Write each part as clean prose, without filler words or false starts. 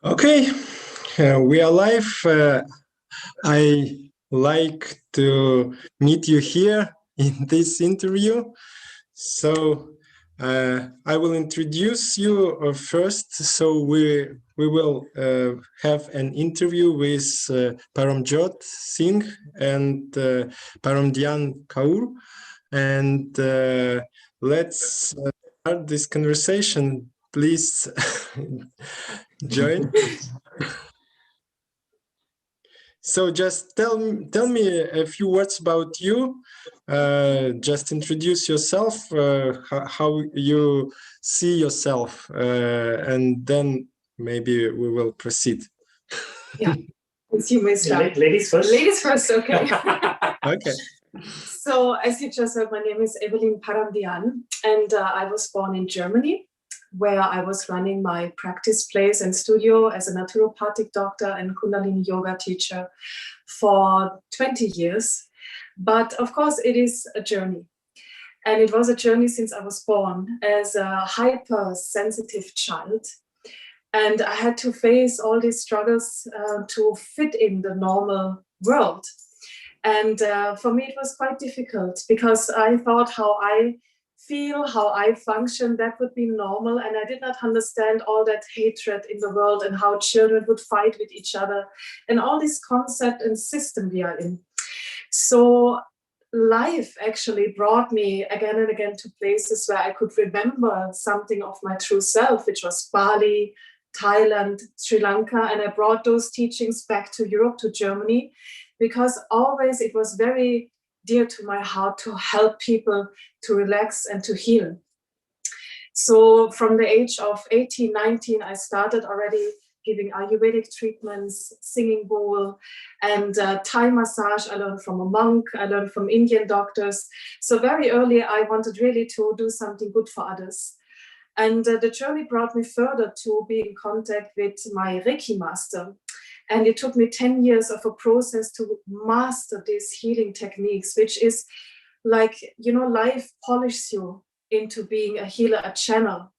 Okay, we are live. I like to meet you here in this interview. So I will introduce you first. So we will have an interview with Paramjot Singh and Paramjot Kaur, and let's start this conversation. Please join. So just tell me a few words about you. Just introduce yourself, how you see yourself, and then maybe we will proceed. Yeah, you may start. Ladies first. Ladies first, okay. Okay. So as you just heard, my name is Dhyan, and I was born in Germany, where I was running my practice place and studio as a naturopathic doctor and Kundalini yoga teacher for 20 years. But of course, it is a journey. And it was a journey since I was born as a hypersensitive child. And I had to face all these struggles to fit in the normal world. And for me, it was quite difficult because I thought how I feel, how I function, that would be normal. And I did not understand all that hatred in the world and how children would fight with each other and all this concept and system we are in. So life actually brought me again and again to places where I could remember something of my true self, which was Bali, Thailand, Sri Lanka. And I brought those teachings back to Europe, to Germany, because always it was very dear to my heart to help people to relax and to heal. So from the age of 18, 19, I started already giving Ayurvedic treatments, singing bowl, and Thai massage. I learned from a monk, I learned from Indian doctors. So very early, I wanted really to do something good for others. And the journey brought me further to be in contact with my Reiki master. And it took me 10 years of a process to master these healing techniques, which is like, you know, life polishes you into being a healer, a channel.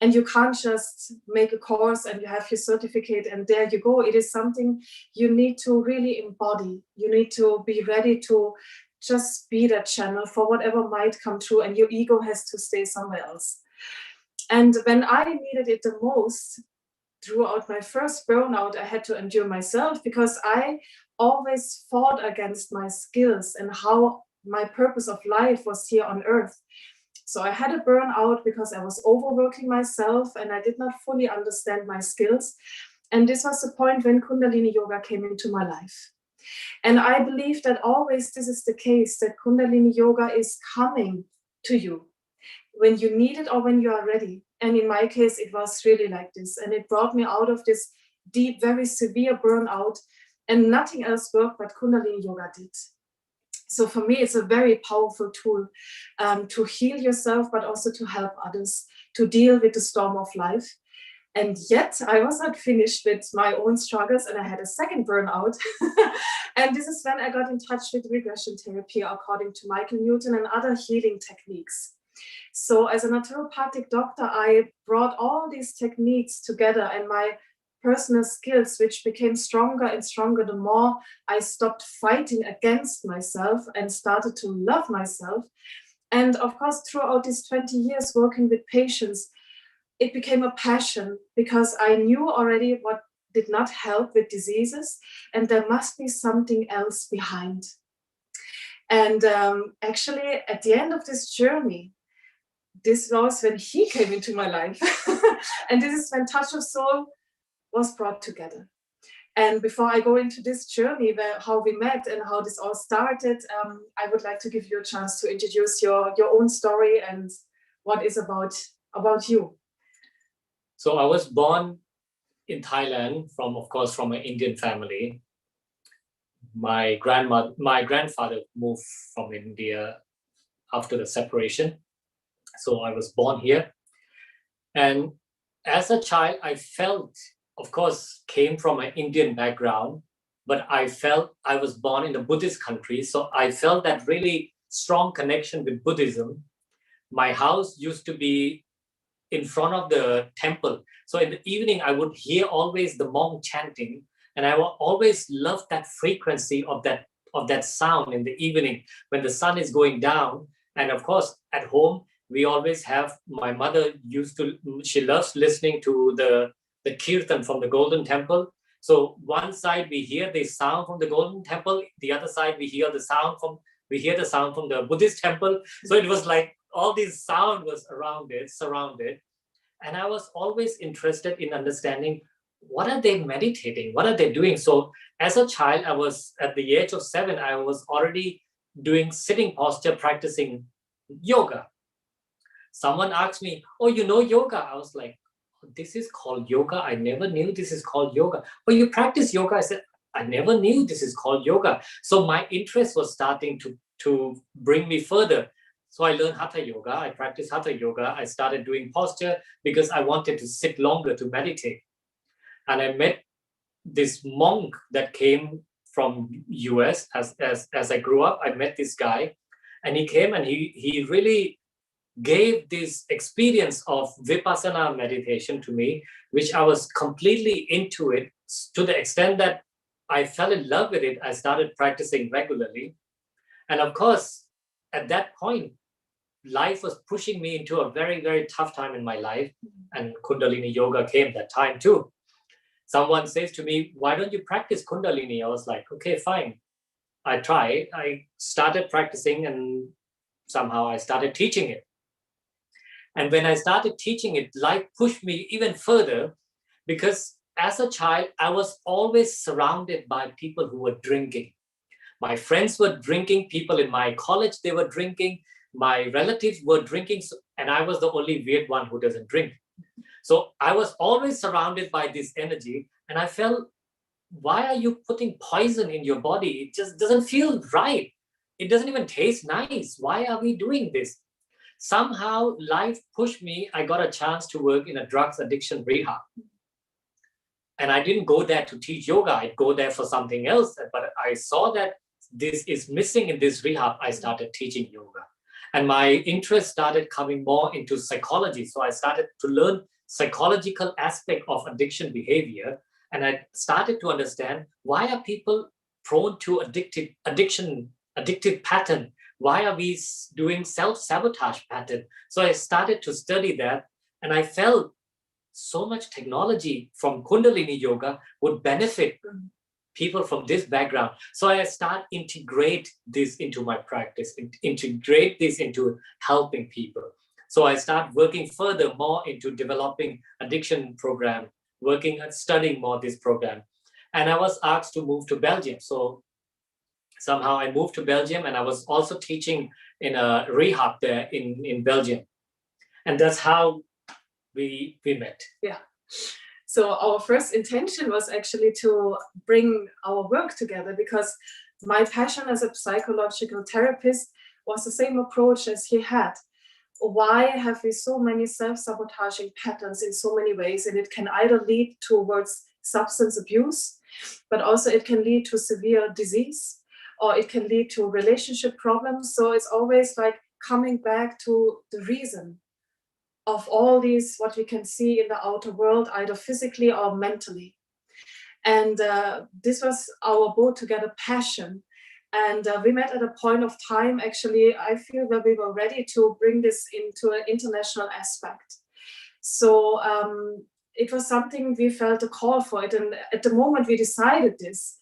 And you can't just make a course and you have your certificate and there you go. It is something you need to really embody. You need to be ready to just be that channel for whatever might come through, and your ego has to stay somewhere else. And when I needed it the most, throughout my first burnout, I had to endure myself because I always fought against my skills and how my purpose of life was here on earth. So I had a burnout because I was overworking myself and I did not fully understand my skills. And this was the point when Kundalini Yoga came into my life. And I believe that always this is the case, that Kundalini Yoga is coming to you when you need it or when you are ready. And in my case, it was really like this. And it brought me out of this deep, very severe burnout, and nothing else worked but Kundalini Yoga did. So for me, it's a very powerful tool to heal yourself, but also to help others to deal with the storm of life. And yet I was not finished with my own struggles, and I had a second burnout. And this is when I got in touch with regression therapy, according to Michael Newton, and other healing techniques. So as a naturopathic doctor, I brought all these techniques together and my personal skills, which became stronger and stronger the more I stopped fighting against myself and started to love myself. And of course, throughout these 20 years working with patients, it became a passion because I knew already what did not help with diseases, and there must be something else behind. And actually, at the end of this journey, this was when he came into my life. And this is when Touch of Soul was brought together. And before I go into this journey, how we met and how this all started, I would like to give you a chance to introduce your own story and what is about you. So I was born in Thailand from an Indian family. My grandfather moved from India after the separation. So I was born here. And as a child, I felt, of course, came from an Indian background, but I felt I was born in a Buddhist country. So I felt that really strong connection with Buddhism. My house used to be in front of the temple. So in the evening, I would hear always the monk chanting, and I will always love that frequency of that sound in the evening when the sun is going down. And of course, at home, we always have, my mother she loves listening to the kirtan from the Golden Temple. So one side we hear the sound from the Golden Temple, the other side we hear the sound from the Buddhist temple. So it was like all this sound was surrounded. And I was always interested in understanding, what are they meditating? What are they doing? So as a child, I was at the age of 7, I was already doing sitting posture, practicing yoga. Someone asked me, oh, you know yoga? I was like, oh, this is called yoga? I never knew this is called yoga. Oh, you practice yoga? I said, I never knew this is called yoga. So my interest was starting to bring me further. So I learned Hatha Yoga. I practiced Hatha Yoga. I started doing posture because I wanted to sit longer to meditate. And I met this monk that came from US as I grew up. I met this guy, and he came and he really gave this experience of Vipassana meditation to me, which I was completely into it, to the extent that I fell in love with it. I started practicing regularly. And of course, at that point, life was pushing me into a very, very tough time in my life. And Kundalini Yoga came that time too. Someone says to me, why don't you practice Kundalini? I was like, okay, fine. I tried. I started practicing, and somehow I started teaching it. And when I started teaching it, life pushed me even further, because as a child, I was always surrounded by people who were drinking. My friends were drinking, people in my college, they were drinking, my relatives were drinking, and I was the only weird one who doesn't drink. So I was always surrounded by this energy, and I felt, why are you putting poison in your body? It just doesn't feel right. It doesn't even taste nice. Why are we doing this? Somehow life pushed me. I got a chance to work in a drugs addiction rehab. And I didn't go there to teach yoga. I'd go there for something else. But I saw that this is missing in this rehab. I started teaching yoga. And my interest started coming more into psychology. So I started to learn psychological aspect of addiction behavior. And I started to understand, why are people prone to addictive pattern? Why are we doing self-sabotage pattern? So I started to study that, and I felt so much technology from Kundalini Yoga would benefit people from this background. So I start integrate this into my practice, integrate this into helping people. So I start working further more into developing addiction program, studying more this program. And I was asked to move to Belgium. So somehow I moved to Belgium, and I was also teaching in a rehab there in Belgium. And that's how we met. Yeah. So our first intention was actually to bring our work together, because my passion as a psychological therapist was the same approach as he had. Why have we so many self-sabotaging patterns in so many ways? And it can either lead towards substance abuse, but also it can lead to severe disease, or it can lead to relationship problems. So it's always like coming back to the reason of all these, what we can see in the outer world, either physically or mentally. And this was our both together passion. And we met at a point of time, actually, I feel, where we were ready to bring this into an international aspect. So it was something we felt a call for it. And at the moment we decided this,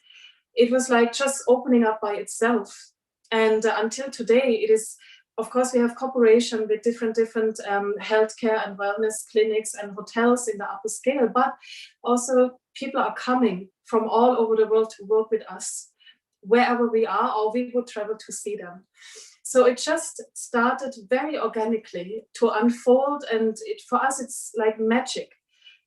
it was like just opening up by itself. And until today, it is, of course, we have cooperation with different healthcare and wellness clinics and hotels in the upper scale, but also people are coming from all over the world to work with us, wherever we are, or we would travel to see them. So it just started very organically to unfold, and for us, it's like magic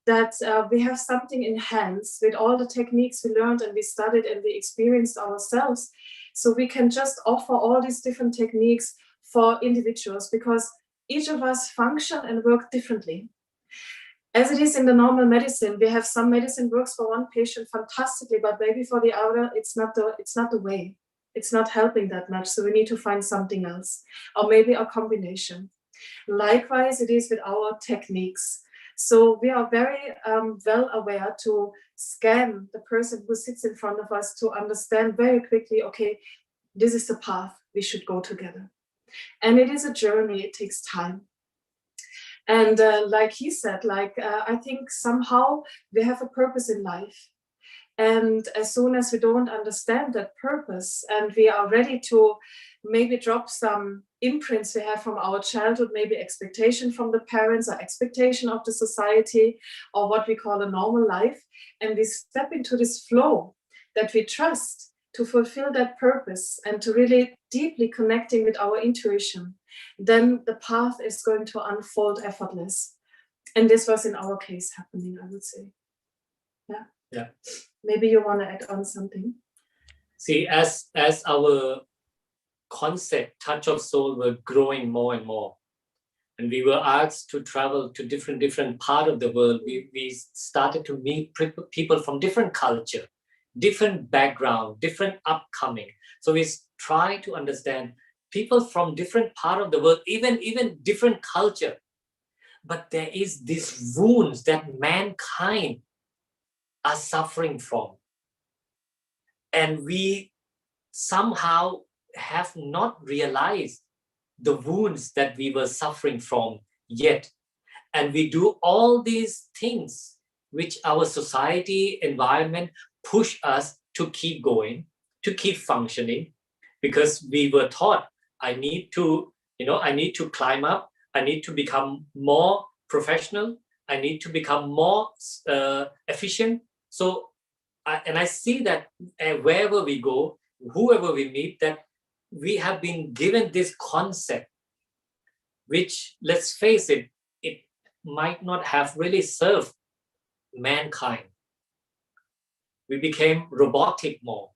that we have something in hands with all the techniques we learned and we studied and we experienced ourselves. So we can just offer all these different techniques for individuals, because each of us function and work differently. As it is in the normal medicine, we have some medicine works for one patient fantastically, but maybe for the other, it's not the way. It's not helping that much. So we need to find something else, or maybe a combination. Likewise, it is with our techniques. So we are very well aware to scan the person who sits in front of us to understand very quickly, okay, this is the path we should go together. And it is a journey, it takes time. And like he said, I think somehow we have a purpose in life. And as soon as we don't understand that purpose and we are ready to maybe drop some imprints we have from our childhood, maybe expectation from the parents or expectation of the society or what we call a normal life, and we step into this flow that we trust to fulfill that purpose and to really deeply connecting with our intuition, then the path is going to unfold effortless. And this was in our case happening, I would say. Yeah. Yeah. Maybe you want to add on something. See, as our concept, touch of soul, were growing more and more, and we were asked to travel to different part of the world, we started to meet people from different culture, different background, different upcoming. So we try to understand people from different part of the world, even different culture. But there is these wounds that mankind are suffering from. And we somehow have not realized the wounds that we were suffering from yet. And we do all these things which our society, environment push us to keep going, to keep functioning, because we were taught, I need to climb up, I need to become more professional, I need to become more efficient. So, I see that wherever we go, whoever we meet, that we have been given this concept, which, let's face it, it might not have really served mankind. We became robotic more.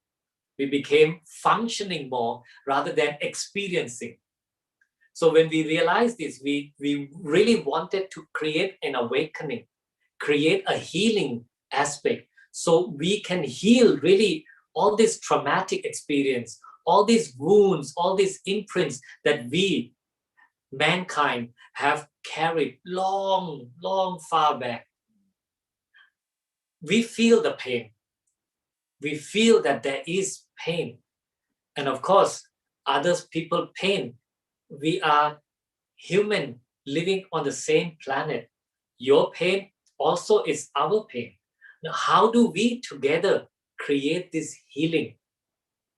We became functioning more rather than experiencing. So when we realized this, we really wanted to create an awakening, create a healing aspect, so we can heal really all this traumatic experience, all these wounds, all these imprints that we, mankind, have carried long far back. We feel the pain. We feel that there is pain. And of course, others people pain. We are human living on the same planet. Your pain also is our pain. Now, how do we together create this healing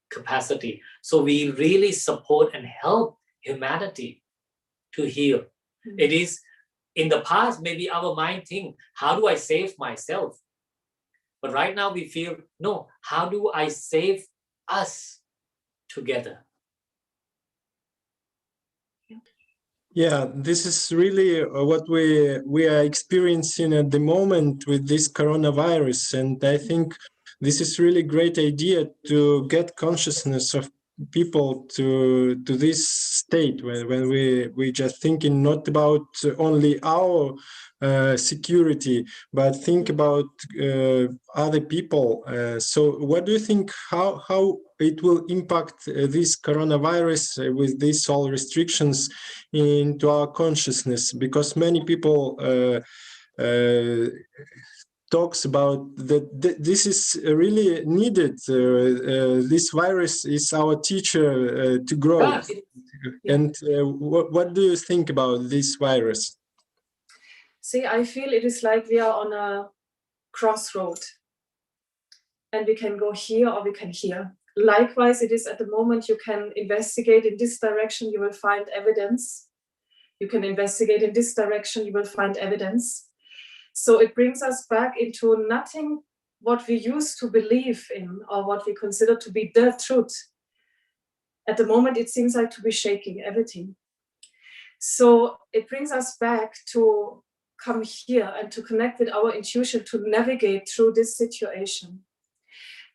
capacity so we really support and help humanity to heal? Mm-hmm. It is, in the past, maybe our mind think, how do I save myself? But right now we feel, no, how do I save us together? Yeah, this is really what we are experiencing at the moment with this coronavirus. And I think this is really great idea to get consciousness of people to this state when we just thinking not about only our security, but think about other people. So what do you think, how it will impact this coronavirus with these all restrictions into our consciousness? Because many people talks about that this is really needed. This virus is our teacher to grow. Yeah. And what do you think about this virus? See, I feel it is like we are on a crossroad and we can go here or we can here. Likewise, it is at the moment you can investigate in this direction, you will find evidence. You can investigate in this direction, you will find evidence. So it brings us back into nothing what we used to believe in or what we consider to be the truth. At the moment, it seems like to be shaking everything. So it brings us back to come here and to connect with our intuition to navigate through this situation.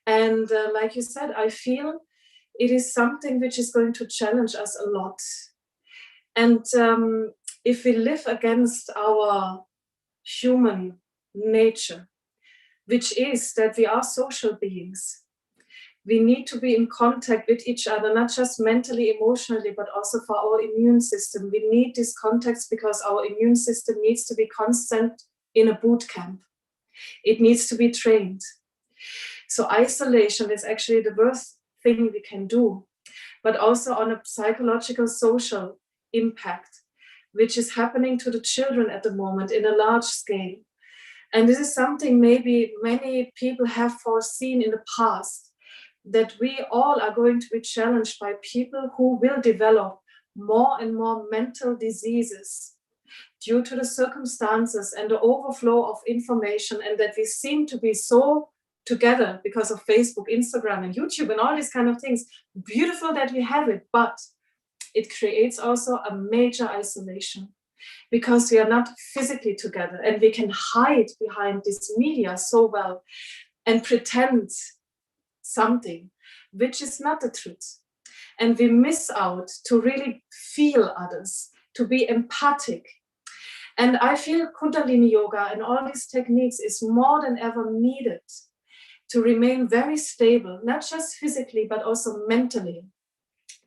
And like you said, I feel it is something which is going to challenge us a lot. And if we live against our human nature, which is that we are social beings, we need to be in contact with each other, not just mentally, emotionally, but also for our immune system. We need this context because our immune system needs to be constant in a boot camp. It needs to be trained. So isolation is actually the worst thing we can do, but also on a psychological, social impact, which is happening to the children at the moment in a large scale. And this is something maybe many people have foreseen in the past, that we all are going to be challenged by people who will develop more and more mental diseases due to the circumstances and the overflow of information, and that we seem to be so together because of Facebook, Instagram, and YouTube, and all these kind of things. Beautiful that we have it, but it creates also a major isolation because we are not physically together, and we can hide behind this media so well and pretend something which is not the truth. And we miss out to really feel others, to be empathic. And I feel Kundalini Yoga and all these techniques is more than ever needed to remain very stable, not just physically, but also mentally,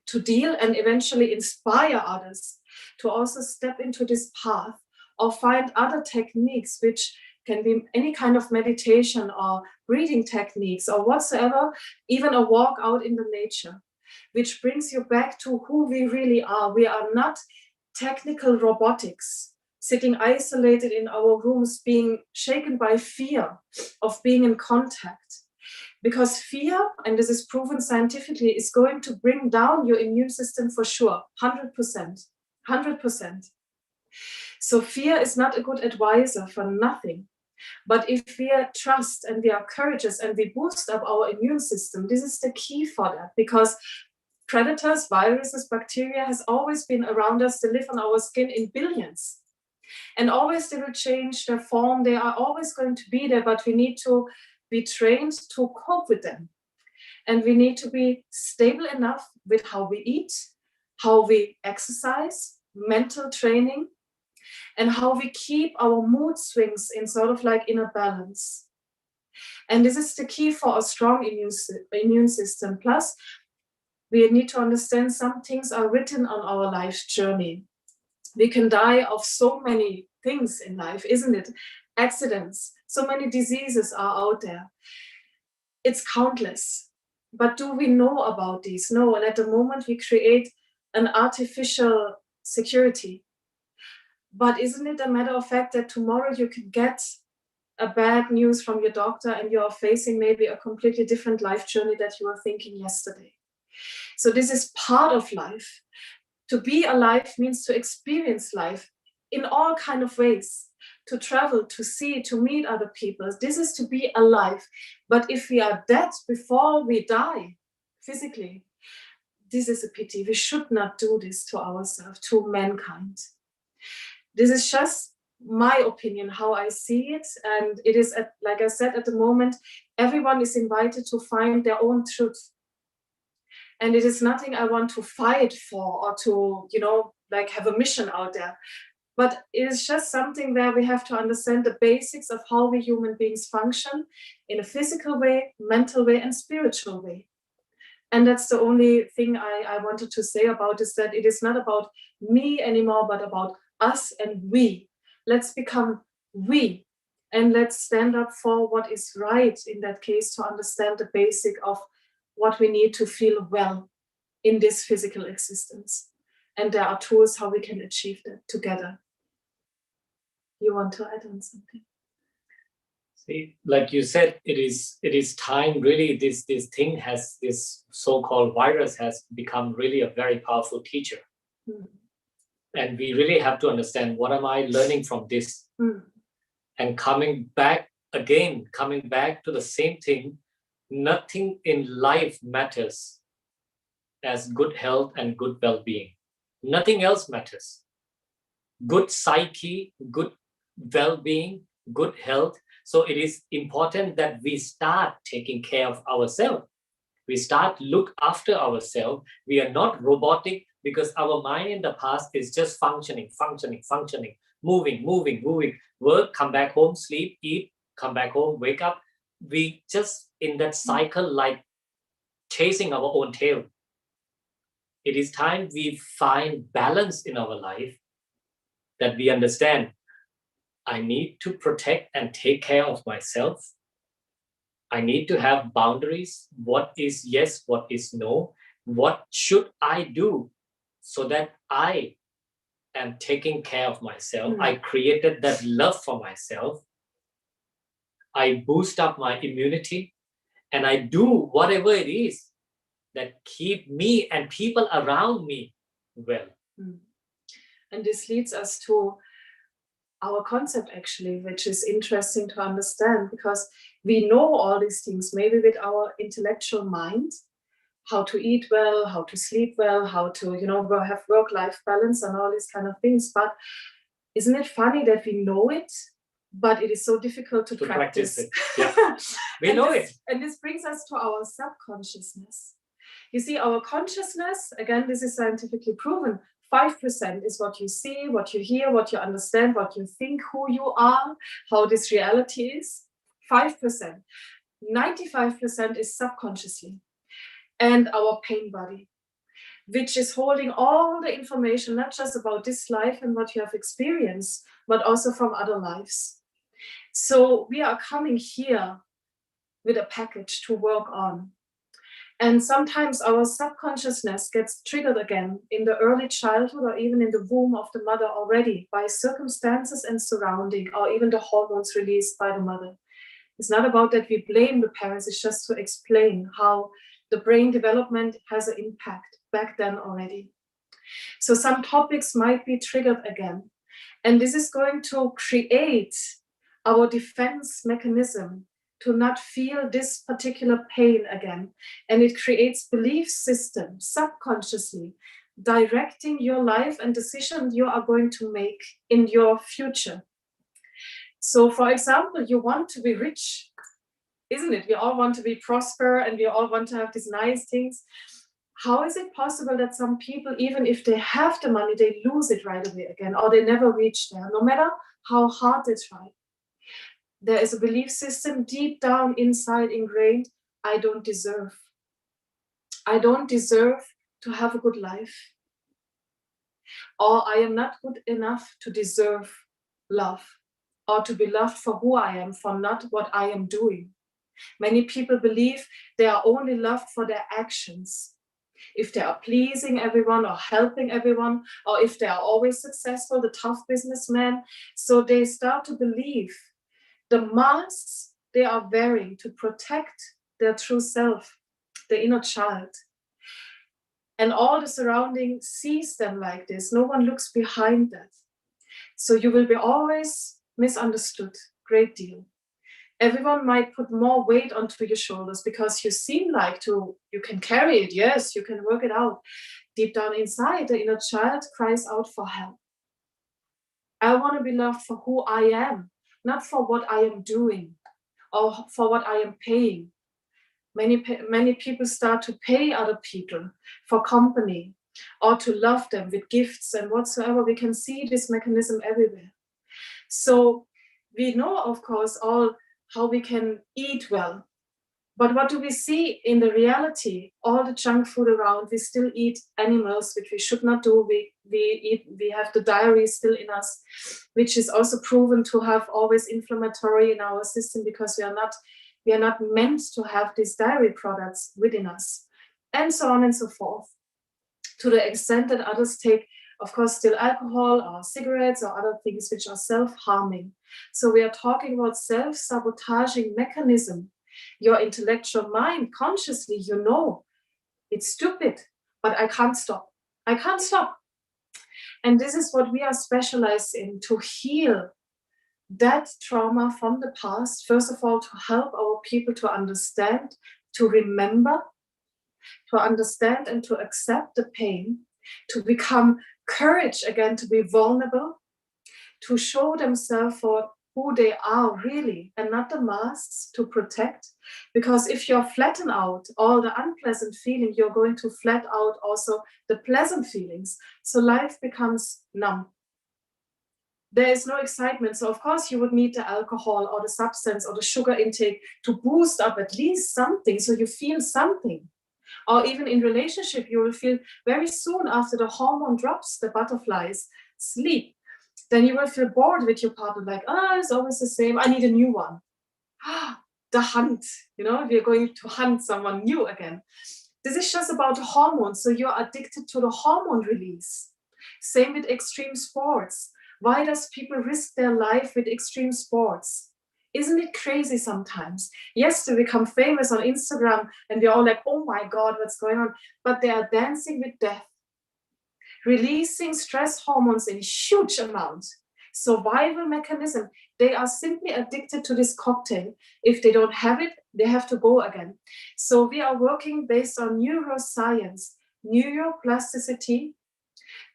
to deal and eventually inspire others to also step into this path or find other techniques, which can be any kind of meditation or breathing techniques or whatsoever, even a walk out in the nature, which brings you back to who we really are. We are not technical robotics, sitting isolated in our rooms, being shaken by fear of being in contact. Because fear, and this is proven scientifically, is going to bring down your immune system for sure, 100%, 100%. So fear is not a good advisor for nothing. But if we trust and we are courageous and we boost up our immune system, this is the key for that, because predators, viruses, bacteria has always been around us. They live on our skin in billions. And always they will change their form. They are always going to be there, but we need to be trained to cope with them. And we need to be stable enough with how we eat, how we exercise, mental training, and how we keep our mood swings in sort of like in a balance. And this is the key for a strong immune system. Plus, we need to understand some things are written on our life's journey. We can die of so many things in life, isn't it? Accidents, so many diseases are out there. It's countless. But do we know about these? No, and at the moment we create an artificial security. But isn't it a matter of fact that tomorrow you can get a bad news from your doctor and you're facing maybe a completely different life journey that you were thinking yesterday? So this is part of life. To be alive means to experience life in all kind of ways, to travel, to see, to meet other people. This is to be alive. But if we are dead before we die physically, this is a pity. We should not do this to ourselves, to mankind. This is just my opinion, how I see it. And it is, like I said, at the moment, everyone is invited to find their own truth. And it is nothing I want to fight for or to, like have a mission out there. But it is just something where we have to understand the basics of how we human beings function in a physical way, mental way, and spiritual way. And that's the only thing I wanted to say about is that it is not about me anymore, but about us and we. Let's become we, and let's stand up for what is right in that case, to understand the basic of what we need to feel well in this physical existence. And there are tools how we can achieve that together. You want to add on something? See, like you said, it is time. Really, this thing has, this so-called virus has become really a very powerful teacher. And we really have to understand, what am I learning from this? And coming back to the same thing, nothing in life matters as good health and good well-being. Nothing else matters. Good psyche, good well-being, good health. So it is important that we start taking care of ourselves. We start look after ourselves. We are not robotic, because our mind in the past is just functioning, moving, work, come back home, sleep, eat, come back home, wake up. We just in that cycle like chasing our own tail. It is time we find balance in our life, that we understand I need to protect and take care of myself. I need to have boundaries. What is yes, what is no? What should I do so that I am taking care of myself? I created that love for myself. I boost up my immunity, and I do whatever it is that keep me and people around me well. And this leads us to our concept, actually, which is interesting to understand, because we know all these things, maybe with our intellectual mind, how to eat well, how to sleep well, how to, have work-life balance and all these kind of things. But isn't it funny that we know it, but it is so difficult to practice it? Yeah. We know it. And this brings us to our subconsciousness. You see, our consciousness, again, this is scientifically proven, 5% is what you see, what you hear, what you understand, what you think, who you are, how this reality is. 5%. 95% is subconsciously. And our pain body, which is holding all the information, not just about this life and what you have experienced, but also from other lives. So we are coming here with a package to work on. And sometimes our subconsciousness gets triggered again in the early childhood or even in the womb of the mother already by circumstances and surrounding, or even the hormones released by the mother. It's not about that we blame the parents, it's just to explain how the brain development has an impact back then already. So some topics might be triggered again. And this is going to create our defense mechanism to not feel this particular pain again. And it creates belief systems subconsciously directing your life and decisions you are going to make in your future. So for example, you want to be rich, isn't it? We all want to be prosper and we all want to have these nice things. How is it possible that some people, even if they have the money, they lose it right away again, or they never reach there, no matter how hard they try? There is a belief system deep down inside ingrained, I don't deserve. I don't deserve to have a good life. Or I am not good enough to deserve love, or to be loved for who I am, for not what I am doing. Many people believe they are only loved for their actions. If they are pleasing everyone or helping everyone, or if they are always successful, the tough businessman. So they start to believe the masks they are wearing to protect their true self, the inner child. And all the surrounding sees them like this. No one looks behind that. So you will be always misunderstood, great deal. Everyone might put more weight onto your shoulders because you seem like you can carry it. Yes, you can work it out. Deep down inside, the inner child cries out for help. I want to be loved for who I am, not for what I am doing or for what I am paying. Many people start to pay other people for company or to love them with gifts and whatsoever. We can see this mechanism everywhere. So we know, of course, all how we can eat well. But what do we see in the reality? All the junk food around, we still eat animals, which we should not do. We have the dairy still in us, which is also proven to have always inflammatory in our system because we are not meant to have these dairy products within us, and so on and so forth. To the extent that others take, of course, still alcohol or cigarettes or other things which are self-harming. So we are talking about self-sabotaging mechanism. Your intellectual mind, consciously, you know, it's stupid, but I can't stop. I can't stop. And this is what we are specialized in, to heal that trauma from the past. First of all, to help our people to understand, to remember, to understand and to accept the pain, to become courage again, to be vulnerable, to show themselves for who they are really and not the masks to protect. Because if you're flatten out all the unpleasant feeling, you're going to flat out also the pleasant feelings. So life becomes numb. There is no excitement. So of course you would need the alcohol or the substance or the sugar intake to boost up at least something, so you feel something. Or even in relationship, you will feel very soon after the hormone drops, the butterflies sleep, then you will feel bored with your partner, like, it's always the same, I need a new one. The hunt, we are going to hunt someone new again. This is just about the hormones, so you're addicted to the hormone release. Same with extreme sports. Why does people risk their life with extreme sports? Isn't it crazy sometimes? Yes, they become famous on Instagram and we're all like, oh my God, what's going on? But they are dancing with death, releasing stress hormones in huge amounts. Survival mechanism. They are simply addicted to this cocktail. If they don't have it, they have to go again. So we are working based on neuroscience, neuroplasticity,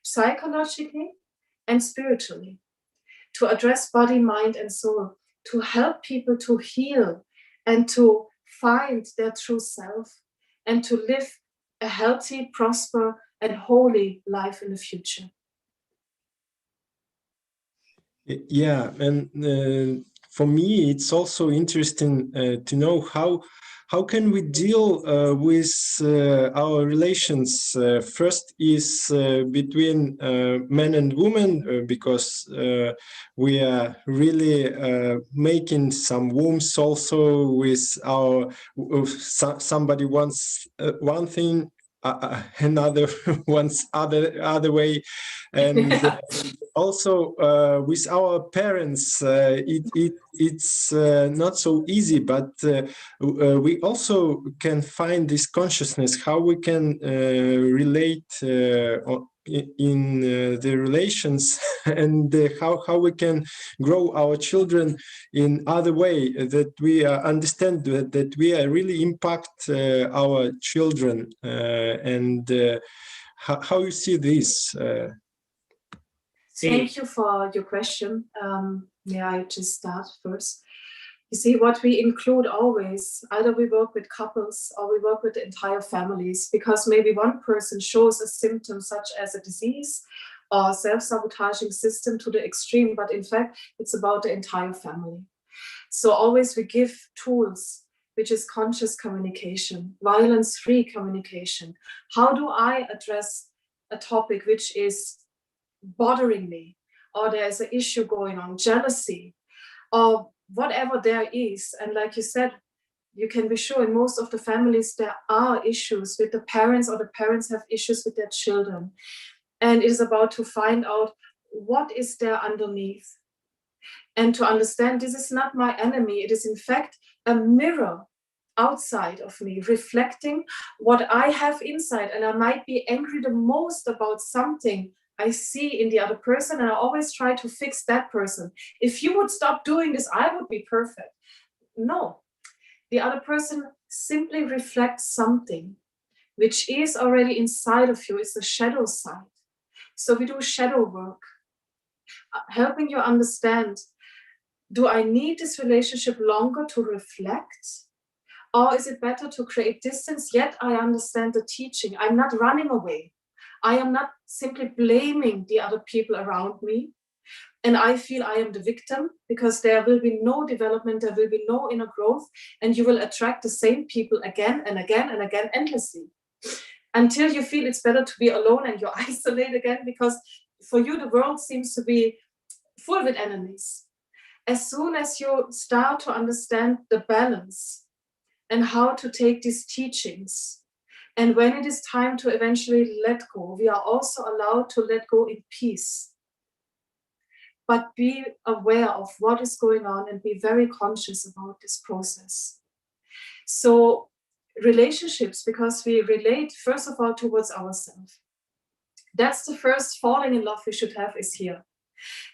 psychologically and spiritually, to address body, mind, and soul, to help people to heal and to find their true self and to live a healthy, prosper, and holy life in the future. Yeah, and for me, it's also interesting to know how can we deal with our relations. First is between men and women, because we are really making some wombs also with our, somebody wants one thing, another wants other way, and also with our parents it's not so easy, but we also can find this consciousness how we can relate in the relations, and how we can grow our children in other way, that we understand that we really impact our children, and how you see this. Thank you for your question. May I just start first? You see, what we include always, either we work with couples or we work with entire families, because maybe one person shows a symptom such as a disease or self-sabotaging system to the extreme, but in fact, it's about the entire family. So always we give tools, which is conscious communication, violence-free communication. How do I address a topic which is bothering me, or there's an issue going on, jealousy, or whatever there is? And like you said, you can be sure in most of the families there are issues with the parents, or the parents have issues with their children. And it is about to find out what is there underneath, and to understand this is not my enemy. It is in fact a mirror outside of me, reflecting what I have inside. And I might be angry the most about something I see in the other person, and I always try to fix that person. If you would stop doing this, I would be perfect. No, the other person simply reflects something which is already inside of you. It's the shadow side. So we do shadow work, helping you understand, do I need this relationship longer to reflect? Or is it better to create distance, yet I understand the teaching? I'm not running away. I am not simply blaming the other people around me. And I feel I am the victim, because there will be no development, there will be no inner growth, and you will attract the same people again and again and again endlessly, until you feel it's better to be alone and you isolate again, because for you the world seems to be full with enemies. As soon as you start to understand the balance and how to take these teachings, and when it is time to eventually let go, we are also allowed to let go in peace. But be aware of what is going on and be very conscious about this process. So relationships, because we relate first of all towards ourselves. That's the first falling in love we should have, is here.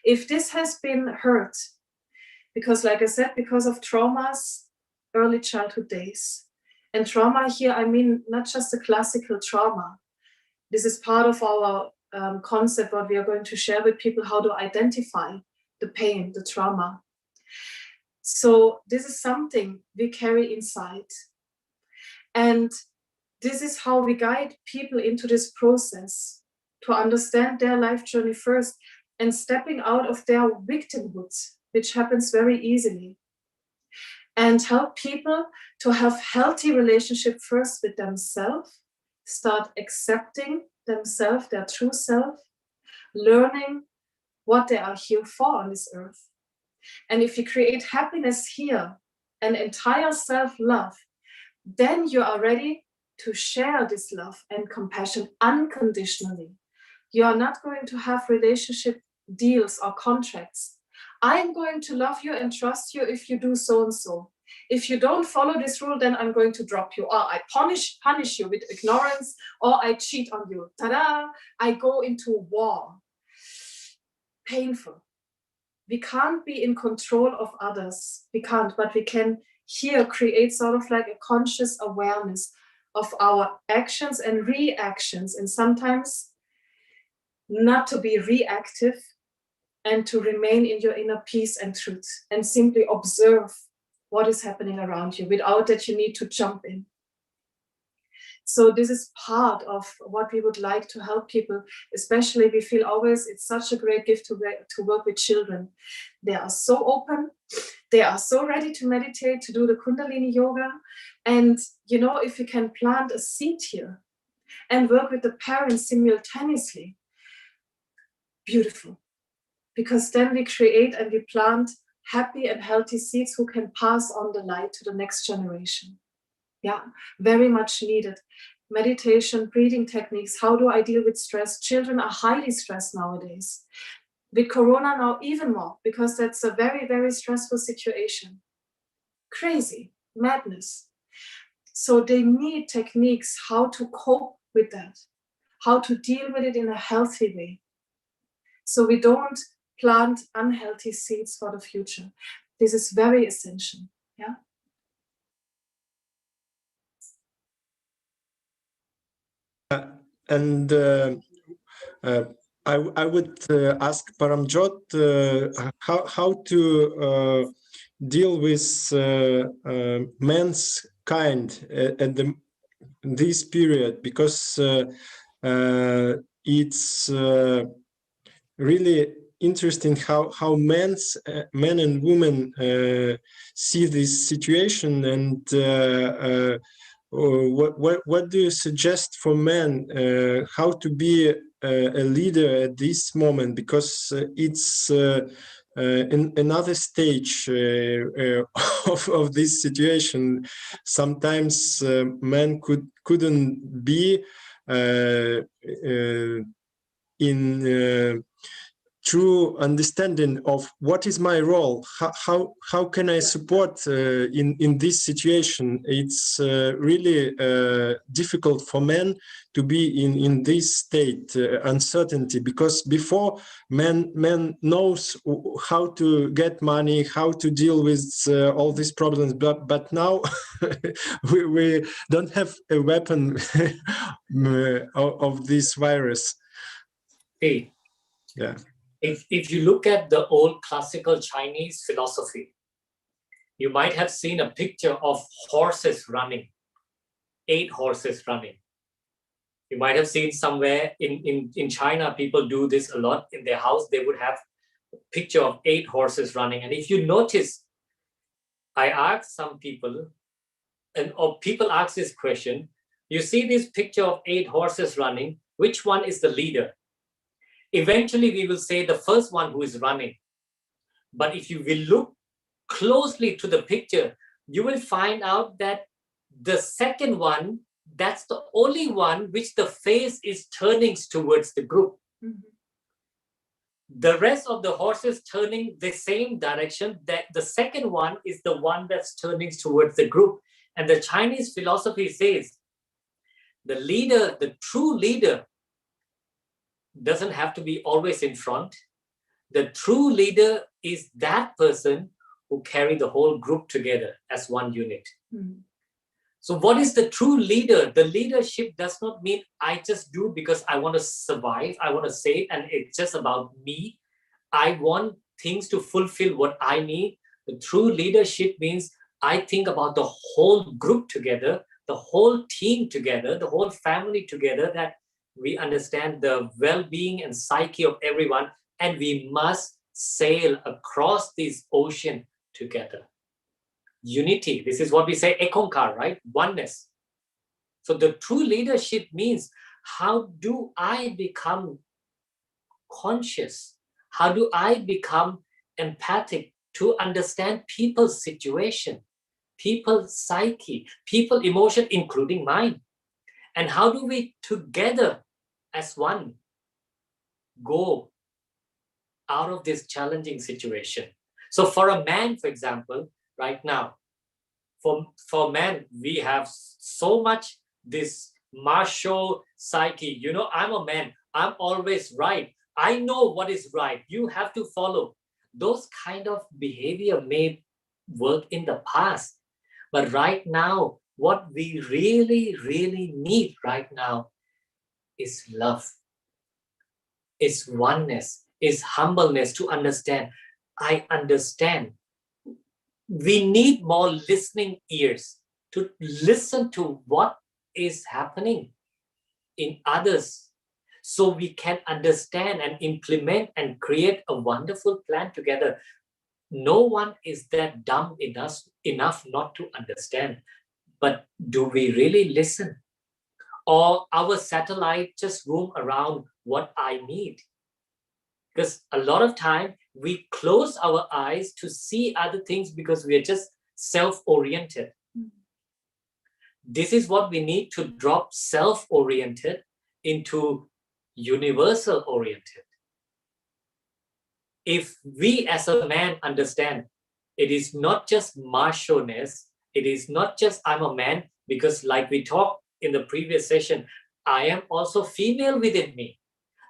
If this has been hurt, because like I said, because of traumas, early childhood days. And trauma here, I mean, not just the classical trauma. This is part of our concept, what we are going to share with people, how to identify the pain, the trauma. So this is something we carry inside. And this is how we guide people into this process, to understand their life journey first, and stepping out of their victimhood, which happens very easily. and help people to have healthy relationship first with themselves, start accepting themselves, their true self, learning what they are here for on this earth. And if you create happiness here, an entire self-love, then you are ready to share this love and compassion unconditionally. You are not going to have relationship deals or contracts. I'm going to love you and trust you if you do so and so. If you don't follow this rule, then I'm going to drop you, or I punish you with ignorance, or I cheat on you. Ta-da! I go into war. Painful. We can't be in control of others. We can't, but we can here create sort of like a conscious awareness of our actions and reactions, and sometimes not to be reactive and to remain in your inner peace and truth and simply observe what is happening around you without that you need to jump in. So this is part of what we would like to help people, especially we feel always it's such a great gift to work with children. They are so open, they are so ready to meditate, to do the Kundalini Yoga. And you know, if you can plant a seed here and work with the parents simultaneously, beautiful. Because then we create and we plant happy and healthy seeds who can pass on the light to the next generation. Yeah, very much needed. Meditation, breathing techniques, how do I deal with stress? Children are highly stressed nowadays. With Corona now even more, because that's a very, very stressful situation. Crazy, madness. So they need techniques how to cope with that, how to deal with it in a healthy way. So we don't plant unhealthy seeds for the future. This is very essential. Yeah. And I would ask Paramjot how to deal with men's kind at this period, because it's really interesting how men and women see this situation, and what do you suggest for men how to be a leader at this moment, because it's in another stage of this situation. Sometimes men couldn't be in true understanding of what is my role, how can I support in this situation. It's really difficult for men to be in this state, uncertainty, because before men knows how to get money, how to deal with all these problems, but now we don't have a weapon of this virus. Hey. Yeah. If you look at the old classical Chinese philosophy, you might have seen a picture of horses running, 8 horses running. You might have seen somewhere in China, people do this a lot in their house. They would have a picture of 8 horses running. And if you notice, I asked some people, or people ask this question, you see this picture of 8 horses running, which one is the leader? Eventually, we will say the first one who is running. But if you will look closely to the picture, you will find out that the second one, that's the only one which the face is turning towards the group. Mm-hmm. The rest of the horses turning the same direction, that the second one is the one that's turning towards the group. And the Chinese philosophy says, the leader, the true leader, doesn't have to be always in front. The true leader is that person who carry the whole group together as one unit. Mm-hmm. So what is the true leader? The leadership does not mean I just do because I want to survive, I want to save, and it's just about me. I want things to fulfill what I need. The true leadership means I think about the whole group together, the whole team together, the whole family together, that we understand the well-being and psyche of everyone, and we must sail across this ocean together. unity. This is what we say, ekonkar, right? Oneness. So the true leadership means, how do I become conscious? How do I become empathic to understand people's situation, people's psyche, people's emotion, including mine? And how do we together as one go out of this challenging situation? So for a man, for example, right now, for men, we have so much this macho psyche. You know, I'm a man, I'm always right. I know what is right. You have to follow. Those kind of behavior may work in the past. But right now, what we really, really need right now is love, is oneness, is humbleness to understand. I understand. We need more listening ears to listen to what is happening in others, so we can understand and implement and create a wonderful plan together. No one is that dumb enough not to understand. But do we really listen? Or our satellite just roam around what I need? Because a lot of time we close our eyes to see other things because we are just self-oriented. This is what we need to drop self-oriented into universal-oriented. If we as a man understand, it is not just macho-ness, it is not just I'm a man, because like we talked in the previous session, I am also female within me.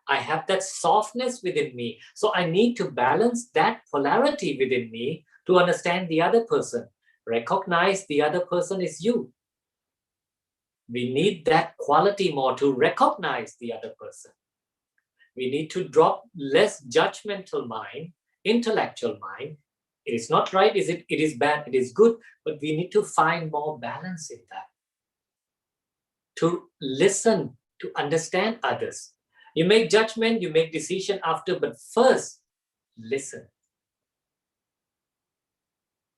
I have that softness within me. So I need to balance that polarity within me to understand the other person. Recognize the other person is you. We need that quality more to recognize the other person. We need to drop less judgmental mind, intellectual mind. It is not right, it is bad, it is good, but we need to find more balance in that. To listen, to understand others. You make judgment, you make decision after, but first, listen.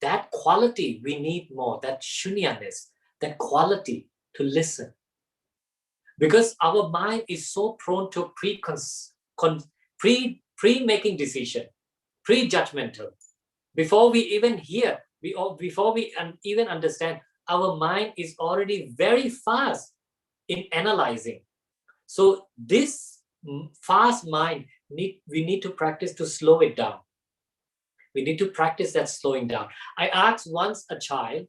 That quality we need more, that shunyaness, that quality to listen. Because our mind is so prone to pre-making decision, pre-judgmental. Before we even hear, before we even understand, our mind is already very fast in analyzing. So this fast mind, we need to practice to slow it down. We need to practice that slowing down. I asked once a child,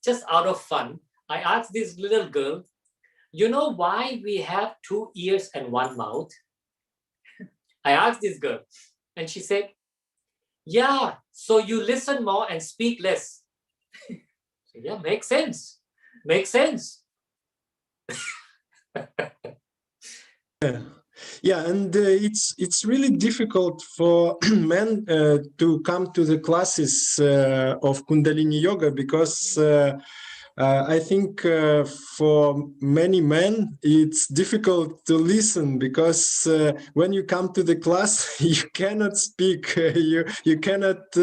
just out of fun, I asked this little girl, you know why we have 2 ears and 1 mouth? I asked this girl, and she said, yeah, so you listen more and speak less. So, yeah, makes sense. Makes sense. Yeah, and it's really difficult for men to come to the classes of Kundalini Yoga, because I think for many men it's difficult to listen, because when you come to the class you cannot speak, you cannot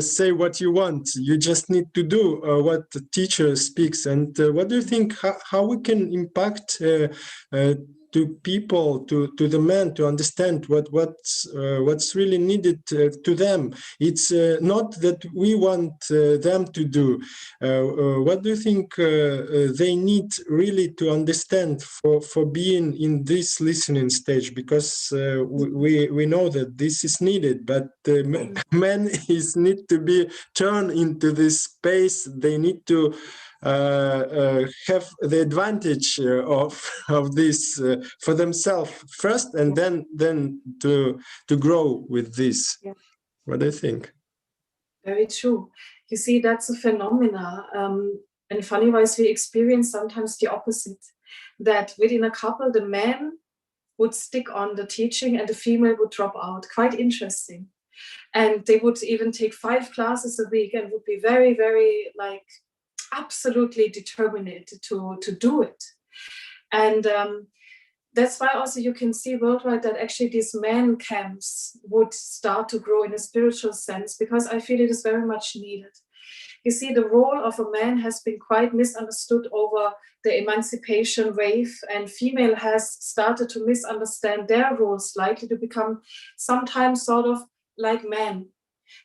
say what you want. You just need to do what the teacher speaks. And what do you think? How we can impact to people, to the men, to understand what's really needed to them? It's not that we want them to do. What do you think they need really to understand for being in this listening stage? Because we know that this is needed, but men need to be turned into this space. They need to have the advantage of this for themselves first, and then to grow with this. Yeah. What do you think? Very true. You see, that's a phenomena. And funny wise, we experience sometimes the opposite, that within a couple, the man would stick on the teaching and the female would drop out. Quite interesting. And they would even take 5 classes a week and would be very, very like absolutely determined to do it. And that's why also you can see worldwide that actually these men camps would start to grow in a spiritual sense, because I feel it is very much needed. You see, the role of a man has been quite misunderstood over the emancipation wave, and female has started to misunderstand their roles, likely to become sometimes sort of like men,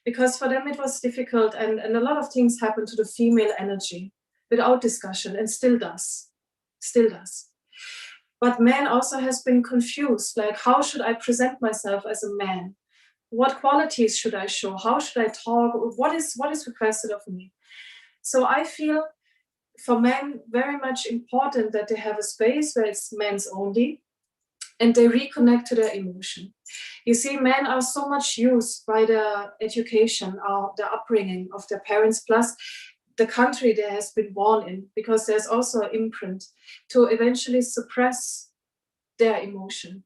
because for them it was difficult, and a lot of things happened to the female energy without discussion, and still does. But man also has been confused, like, how should I present myself as a man? What qualities should I show? How should I talk? What is requested of me? So I feel for men very much important that they have a space where it's men's only, and they reconnect to their emotion. You see, men are so much used by the education or the upbringing of their parents, plus the country they has been born in, because there's also an imprint to eventually suppress their emotion,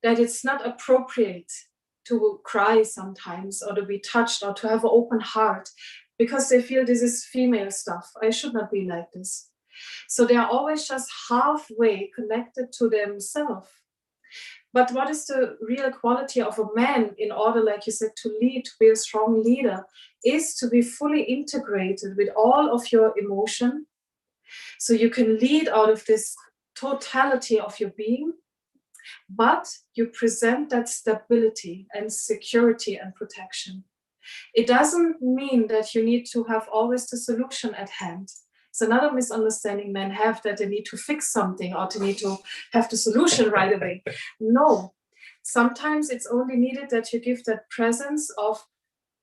that it's not appropriate to cry sometimes, or to be touched, or to have an open heart, because they feel this is female stuff. I should not be like this. So they are always just halfway connected to themselves. But what is the real quality of a man in order, like you said, to lead, to be a strong leader, is to be fully integrated with all of your emotion. So you can lead out of this totality of your being, but you present that stability and security and protection. It doesn't mean that you need to have always the solution at hand. It's another misunderstanding men have, that they need to fix something or they need to have the solution right away. No, sometimes it's only needed that you give that presence of,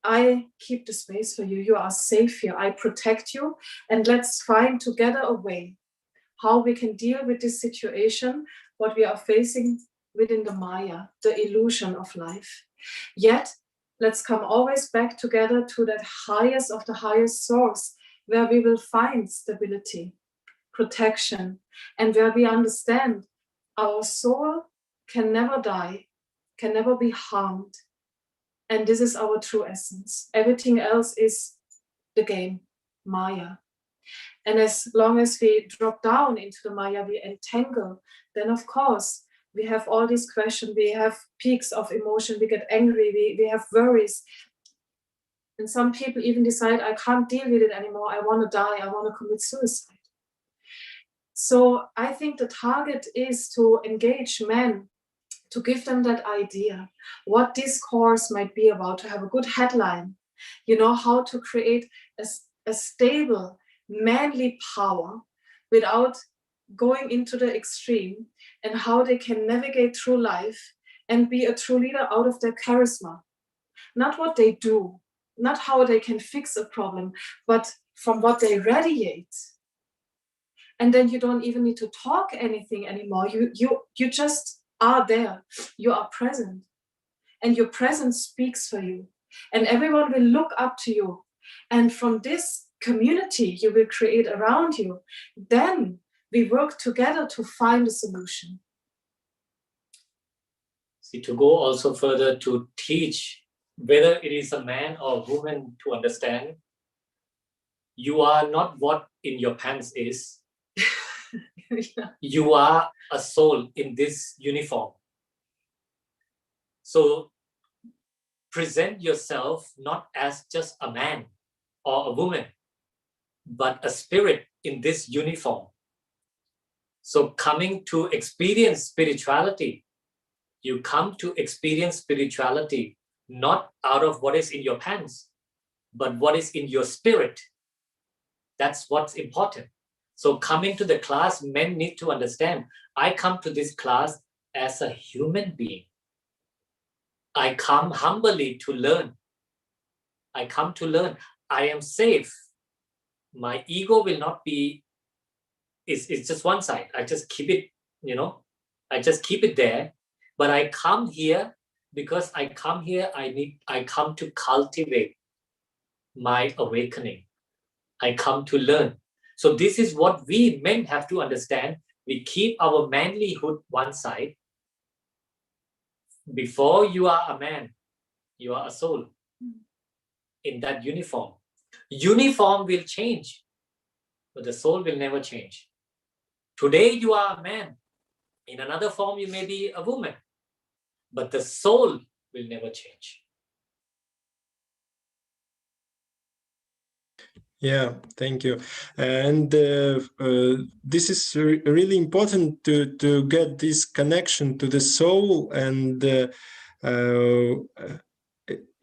I keep the space for you, you are safe here, I protect you, and let's find together a way how we can deal with this situation, what we are facing within the Maya, the illusion of life. Yet, let's come always back together to that highest of the highest source, where we will find stability, protection, and where we understand our soul can never die, can never be harmed. And this is our true essence. Everything else is the game, Maya. And as long as we drop down into the Maya, we entangle, then of course, we have all these questions, we have peaks of emotion, we get angry, we have worries. And some people even decide, I can't deal with it anymore, I want to die, I want to commit suicide. So I think the target is to engage men, to give them that idea, what this course might be about, to have a good headline, how to create a stable, manly power without going into the extreme, and how they can navigate through life and be a true leader out of their charisma. Not what they do, not how they can fix a problem, but from what they radiate. And then you don't even need to talk anything anymore. You just are there. You are present. And your presence speaks for you. And everyone will look up to you. And from this community you will create around you, then we work together to find a solution. See, to go also further to teach, whether it is a man or a woman, to understand, you are not what in your pants is. Yeah. You are a soul in this uniform. So present yourself not as just a man or a woman, but a spirit in this uniform. So coming to experience spirituality, you come to experience spirituality not out of what is in your pants, but what is in your spirit. That's what's important. So coming to the class, men need to understand, I come to this class as a human being. I come humbly to learn. I come to learn. I am safe. My ego will not be, it's just one side. I just keep it, I just keep it there. But I come here because I come here, I come to cultivate my awakening. I come to learn. So this is what we men have to understand. We keep our manlyhood one side. Before you are a man, you are a soul in that uniform. Uniform will change, but the soul will never change. Today you are a man. In another form, you may be a woman, but the soul will never change. Yeah, thank you. And this is really important to get this connection to the soul, and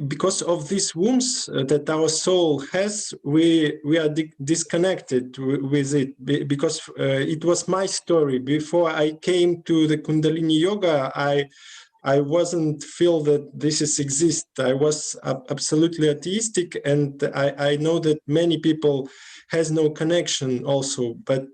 because of these wounds that our soul has, we are disconnected with it, because it was my story. Before I came to the Kundalini Yoga, I wasn't feel that this exist. I was absolutely atheistic, and I know that many people has no connection also, but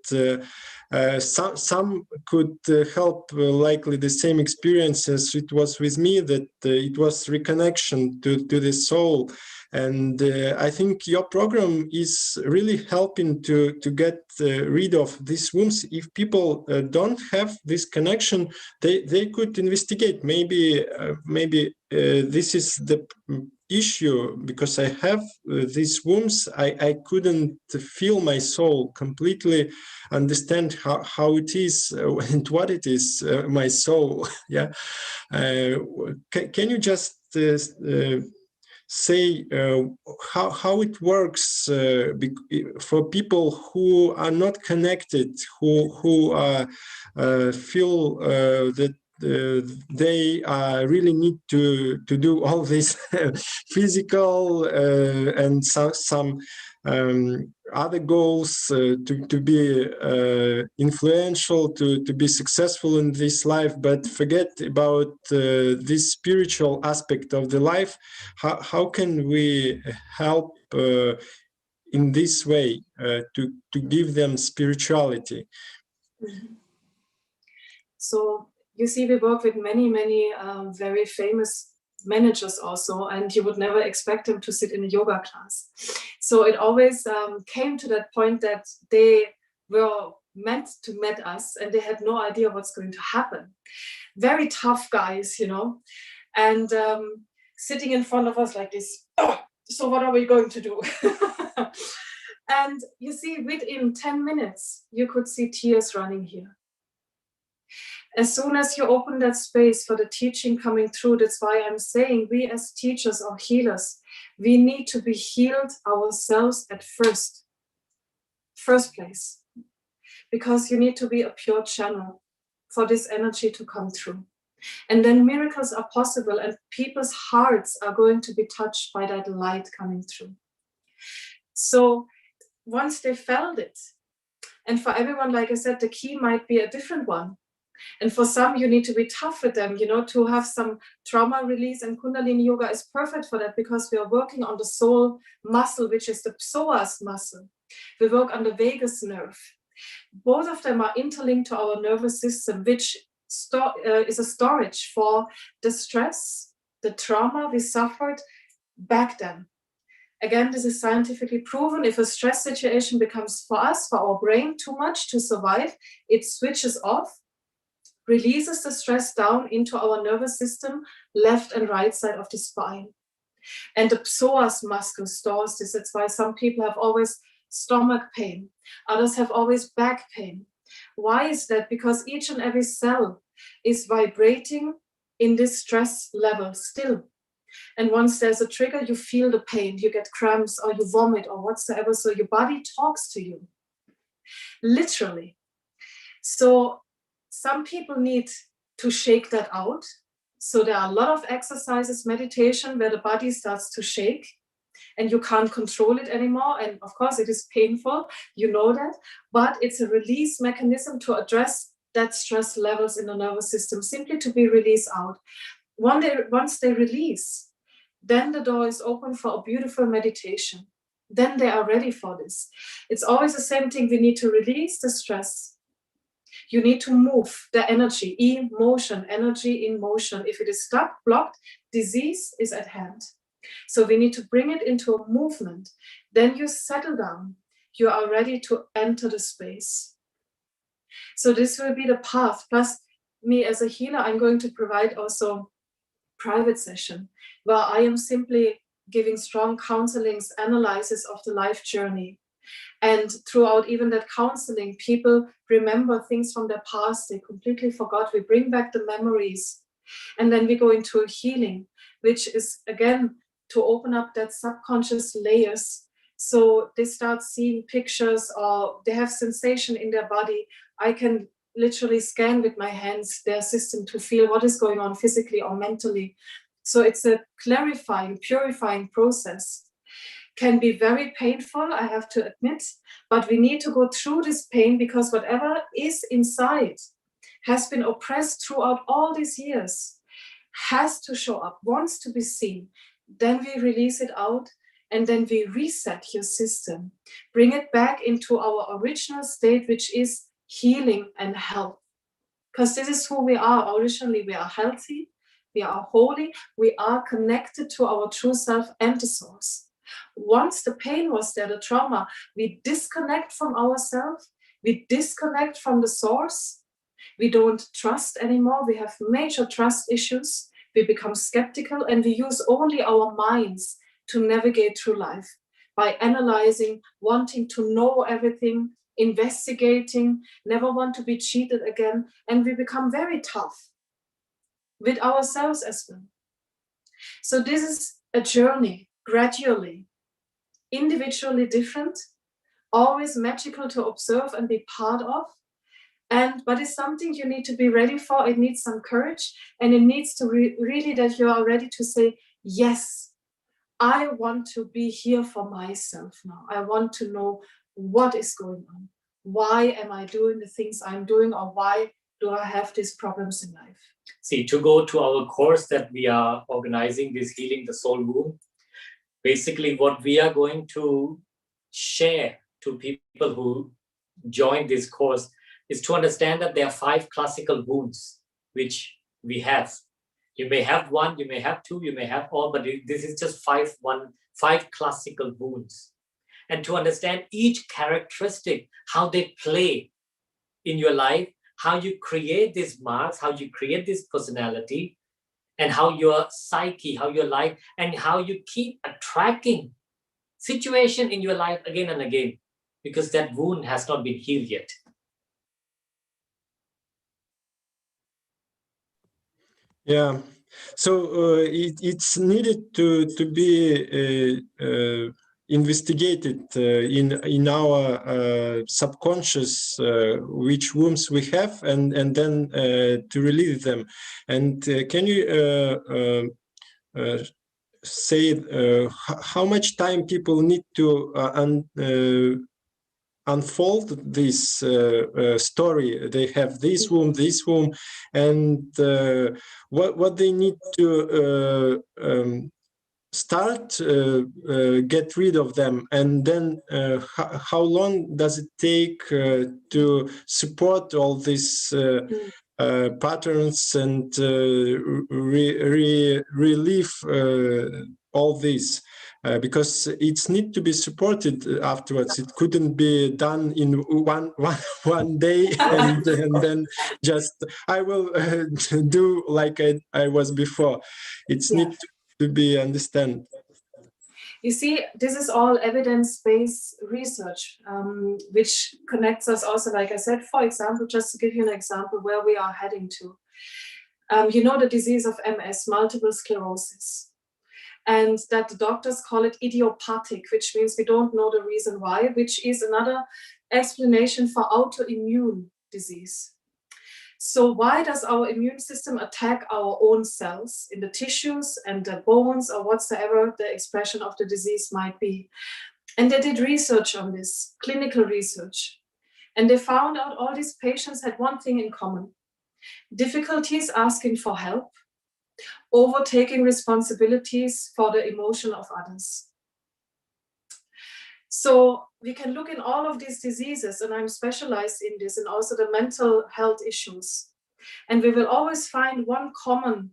some could help likely the same experience as it was with me, that it was reconnection to the soul. And I think your program is really helping to get rid of these wounds. If people don't have this connection, they could investigate. Maybe this is the issue, because I have these wounds. I couldn't feel my soul completely, understand how it is and what it is, my soul. Yeah. Can you just say how it works for people who are not connected, who feel that they really need to do all this physical and some other goals, to be influential, to be successful in this life, but forget about this spiritual aspect of the life? How can we help in this way to give them spirituality? So you see, we work with many very famous managers also, and you would never expect them to sit in a yoga class. So it always came to that point that they were meant to meet us, and they had no idea what's going to happen. Very tough guys, you know, and sitting in front of us like this. Oh, so what are we going to do? And you see, within 10 minutes, you could see tears running here. As soon as you open that space for the teaching coming through, that's why I'm saying we as teachers or healers, we need to be healed ourselves at first place, because you need to be a pure channel for this energy to come through. And then miracles are possible, and people's hearts are going to be touched by that light coming through. So once they felt it, and for everyone, like I said, the key might be a different one. And for some, you need to be tough with them, you know, to have some trauma release. And Kundalini Yoga is perfect for that, because we are working on the soul muscle, which is the psoas muscle. We work on the vagus nerve. Both of them are interlinked to our nervous system, which is a storage for the stress, the trauma we suffered back then. Again, this is scientifically proven. If a stress situation becomes for us, for our brain, too much to survive, it switches off, releases the stress down into our nervous system, left and right side of the spine. And the psoas muscle stores this. That's why some people have always stomach pain. Others have always back pain. Why is that? Because each and every cell is vibrating in this stress level still. And once there's a trigger, you feel the pain, you get cramps, or you vomit, or whatsoever. So your body talks to you, literally. So some people need to shake that out. So there are a lot of exercises, meditation, where the body starts to shake and you can't control it anymore. And of course it is painful, you know that, but it's a release mechanism to address that stress levels in the nervous system, simply to be released out. Once they release, then the door is open for a beautiful meditation. Then they are ready for this. It's always the same thing. We need to release the stress. You need to move the energy, emotion, energy in motion. If it is stuck, blocked, disease is at hand. So we need to bring it into a movement. Then you settle down. You are ready to enter the space. So this will be the path. Plus, me as a healer, I'm going to provide also private session where I am simply giving strong counselings, analysis of the life journey. And throughout even that counseling, people remember things from their past they completely forgot. We bring back the memories. And then we go into a healing, which is, again, to open up that subconscious layers So they start seeing pictures or they have sensation in their body. I can literally scan with my hands their system to feel what is going on physically or mentally. So it's a clarifying, purifying process. Can be very painful, I have to admit, but we need to go through this pain because whatever is inside has been oppressed throughout all these years, has to show up, wants to be seen. Then we release it out and then we reset your system, bring it back into our original state, which is healing and health. Because this is who we are originally. We are healthy, we are holy, we are connected to our true self and the source. Once the pain was there, the trauma, we disconnect from ourselves, we disconnect from the source, we don't trust anymore, we have major trust issues, we become skeptical, and we use only our minds to navigate through life by analyzing, wanting to know everything, investigating, never want to be cheated again, and we become very tough with ourselves as well. So this is a journey, gradually, individually different, always magical to observe and be part of. But it's something you need to be ready for. It needs some courage, and it needs to really that you are ready to say, yes, I want to be here for myself now. I want to know what is going on. Why am I doing the things I'm doing, or why do I have these problems in life? See, to go to our course that we are organizing, this Healing the Soul Womb, basically what we are going to share to people who join this course is to understand that there are 5 classical wounds which we have. You may have 1, you may have 2, you may have all, but this is just 5 classical wounds. And to understand each characteristic, how they play in your life, how you create these marks, how you create this personality, and how your psyche, how your life, and how you keep attracting situation in your life again and again, because that wound has not been healed yet. Yeah, so it's needed to be investigated in our subconscious which wounds we have, and then to release them. And can you say how much time people need to unfold this story? They have this womb, and what they need to start get rid of them, and then how long does it take to support all these patterns and relieve all this? Because it's need to be supported afterwards. It couldn't be done in one day and then just I will do like I was before. It's need to be understand. You see, this is all evidence-based research, which connects us also, like I said, for example, just to give you an example where we are heading to. You know the disease of MS, multiple sclerosis. And that the doctors call it idiopathic, which means we don't know the reason why, which is another explanation for autoimmune disease. So why does our immune system attack our own cells in the tissues and the bones or whatsoever the expression of the disease might be? And they did research on this, clinical research. And they found out all these patients had one thing in common: difficulties asking for help, overtaking responsibilities for the emotion of others. So we can look in all of these diseases, and I'm specialized in this, and also the mental health issues. And we will always find one common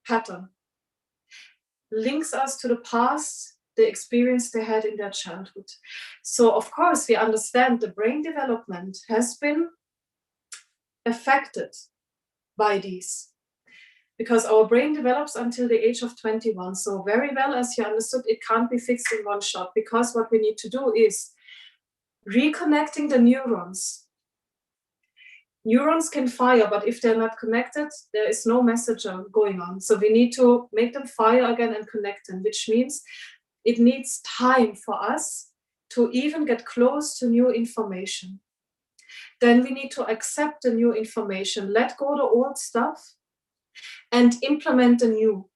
pattern. Links us to the past, the experience they had in their childhood. So of course we understand the brain development has been affected by these, because our brain develops until the age of 21. So very well, as you understood, it can't be fixed in one shot, because what we need to do is reconnecting the neurons. Neurons can fire, but if they're not connected, there is no message going on. So we need to make them fire again and connect them, which means it needs time for us to even get close to new information. Then we need to accept the new information, let go the old stuff, and implement the new.